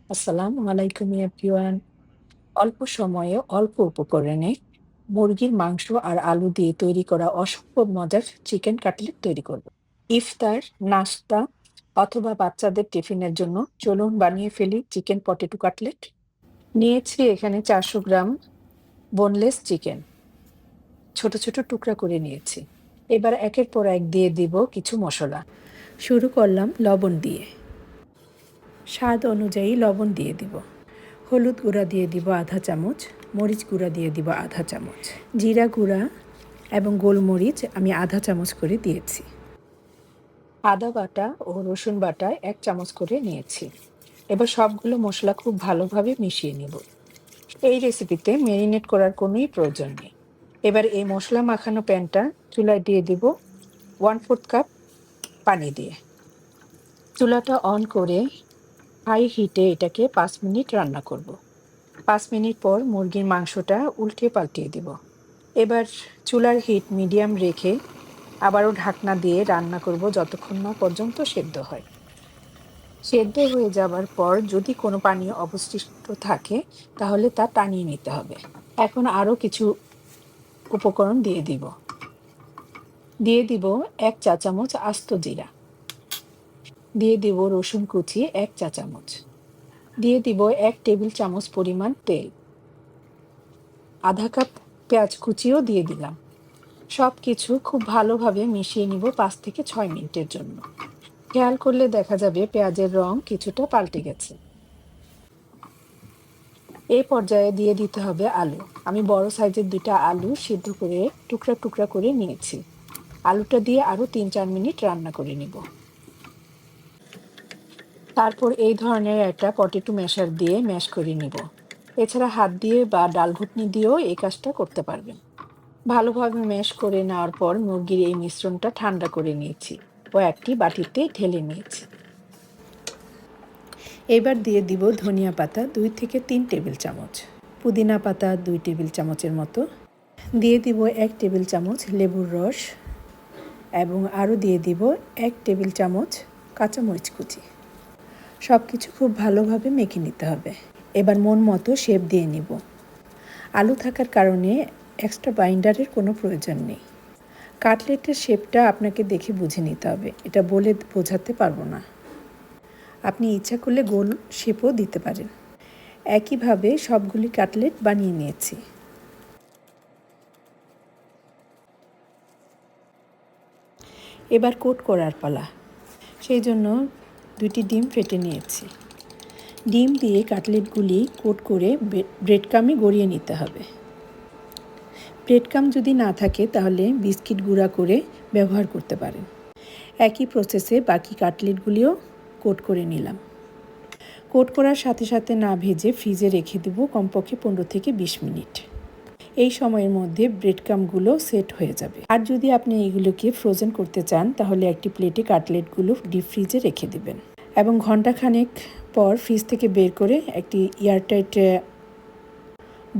আসসালামু আলাইকুম এভরিওয়ান। অল্প সময়ে অল্প উপকরণে মুরগির মাংস আর আলু দিয়ে তৈরি করা অসম্ভব মজার চিকেন কাটলেট তৈরি করব। ইফতার, নাস্তা অথবা বাচ্চাদের টিফিনের জন্য চলুন বানিয়ে ফেলি চিকেন পটেটো কাটলেট। নিয়েছি এখানে 400 গ্রাম বোনলেস চিকেন, ছোট ছোট টুকরা করে নিয়েছি। এবার একের পর এক দিয়ে দিব কিছু মশলা। শুরু করলাম লবণ দিয়ে। স্বাদ অনুযায়ী লবণ দিয়ে দিব। হলুদ গুঁড়া দিয়ে দিব আধা চামচ, মরিচ গুঁড়া দিয়ে দিব আধা চামচ, জিরা গুঁড়া এবং গোলমরিচ আমি আধা চামচ করে দিয়েছি। আদা বাটা ও রসুন বাটা 1 চামচ করে নিয়েছি। এবার সবগুলো মশলা খুব ভালোভাবে মিশিয়ে নেব। এই রেসিপিতে ম্যারিনেট করার কোনোই প্রয়োজন নেই। এবার এই মশলা মাখানো প্যানটা চুলায় দিয়ে দিব 1/4 কাপ পানি দিয়ে। চুলাটা অন করে হাই হিটে এটাকে 5 মিনিট রান্না করব। 5 মিনিট পর মুরগির মাংসটা উল্টে পাল্টিয়ে দিব। এবার চুলার হিট মিডিয়াম রেখে আবারও ঢাকনা দিয়ে রান্না করব যতক্ষণ না পর্যন্ত সেদ্ধ হয়। সেদ্ধ হয়ে যাবার পর যদি কোনো পানি অবশিষ্ট থাকে তাহলে তা টানিয়ে নিতে হবে। এখন আরও কিছু উপকরণ দিয়ে দিব। দিয়ে দিব 1 চা চামচ আস্ত জিরা। দিয়ে দিব রসুন কুচি 1 চা চামচ। দিয়ে দিব 1 টেবিল চামচ পরিমাণ তেল। আধা কাপ পেঁয়াজ কুচিও দিয়ে দিলাম। সব কিছু খুব ভালোভাবে মিশিয়ে নিব 5 থেকে 6 মিনিটের জন্য। খেয়াল করলে দেখা যাবে পেঁয়াজের রং কিছুটা পাল্টে গেছে। এই পর্যায়ে দিয়ে দিতে হবে আলু। আমি বড় সাইজের 2টা আলু সিদ্ধ করে টুকরা টুকরা করে নিয়েছি। আলুটা দিয়ে আরও 3-4 মিনিট রান্না করে নিব। তারপর এই ধরনের একটা পটেটো ম্যাশার দিয়ে ম্যাশ করে নিব। এছাড়া হাত দিয়ে বা ডাল ঘুটনি দিয়েও এই কাজটা করতে পারবেন। ভালোভাবে ম্যাশ করে নেওয়ার পর মুরগির এই মিশ্রণটা ঠান্ডা করে নিয়েছি ও একটি বাটিতে ঢেলে নিয়েছি। এবার দিয়ে দিব ধনিয়া পাতা 2 থেকে 3 টেবিল চামচ, পুদিনা পাতা 2 টেবিল চামচের মতো, দিয়ে দিব 1 টেবিল চামচ লেবুর রস এবং আরও দিয়ে দিব 1 টেবিল চামচ কাঁচামরিচ কুচি। সব কিছু খুব ভালোভাবে মেখে নিতে হবে। এবার মন মতো শেপ দিয়ে নিব। আলু থাকার কারণে এক্সট্রা বাইন্ডারের কোনো প্রয়োজন নেই। কাটলেটের শেপটা আপনাকে দেখে বুঝে নিতে হবে, এটা বলে বোঝাতে পারবো না। আপনি ইচ্ছা করলে গোল শেপও দিতে পারেন। একইভাবে সবগুলি কাটলেট বানিয়ে নিয়েছি। এবার কোট করার পালা। সেই জন্য 2টি ডিম ফেটে নিয়েছি। ডিম দিয়ে কাটলেটগুলি কোট করে ব্রেড ক্রামে গড়িয়ে নিতে হবে। ব্রেড ক্রাম যদি না থাকে তাহলে বিস্কিট গুঁড়া করে ব্যবহার করতে পারেন। একই প্রসেসে বাকি কাটলেটগুলিও কোট করে নিলাম। কোট করার সাথে সাথে না ভেজে ফ্রিজে রেখে দেব কমপক্ষে 15 থেকে 20 মিনিট। এই সময়ের মধ্যে ব্রেড ক্রামগুলো সেট হয়ে যাবে। আর যদি আপনি এগুলোকে ফ্রোজেন করতে চান তাহলে একটি প্লেটে কাটলেটগুলো ডিপ ফ্রিজে রেখে দিবেন এবং ঘন্টাখানেক পর ফ্রিজ থেকে বের করে একটি এয়ারটাইট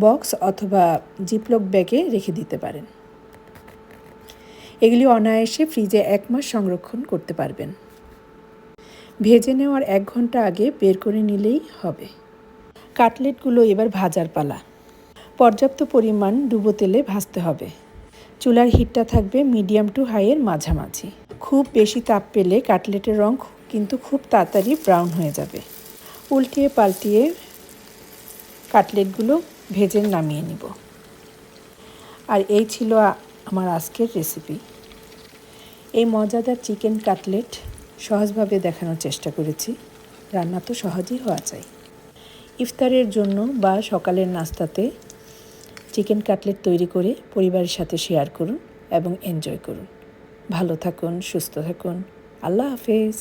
বক্স অথবা জিপলক ব্যাগে রেখে দিতে পারেন। এগুলি অনায়াসে ফ্রিজে 1 মাস সংরক্ষণ করতে পারবেন। ভেজে নেওয়ার 1 ঘন্টা আগে বের করে নিলেই হবে। কাটলেটগুলো এবার ভাজার পালা। পর্যাপ্ত পরিমাণ ডুবো তেলে ভাজতে হবে। চুলার হিটটা থাকবে মিডিয়াম টু হাইয়ের মাঝামাঝি। খুব বেশি তাপ পেলে কাটলেটের রং কিন্তু খুব তাড়াতাড়ি ব্রাউন হয়ে যাবে। উল্টিয়ে পাল্টিয়ে কাটলেটগুলো ভেজে নামিয়ে নিব। আর এই ছিল আমার আজকের রেসিপি। এই মজাদার চিকেন কাটলেট সহজভাবে দেখানোর চেষ্টা করেছি। রান্না তো সহজেই হওয়া চাই। ইফতারের জন্য বা সকালের নাস্তাতে চিকেন কাটলেট তৈরি করে পরিবারের সাথে শেয়ার করুন এবং এনজয় করুন। ভালো থাকুন, সুস্থ থাকুন। আল্লাহ হাফেজ।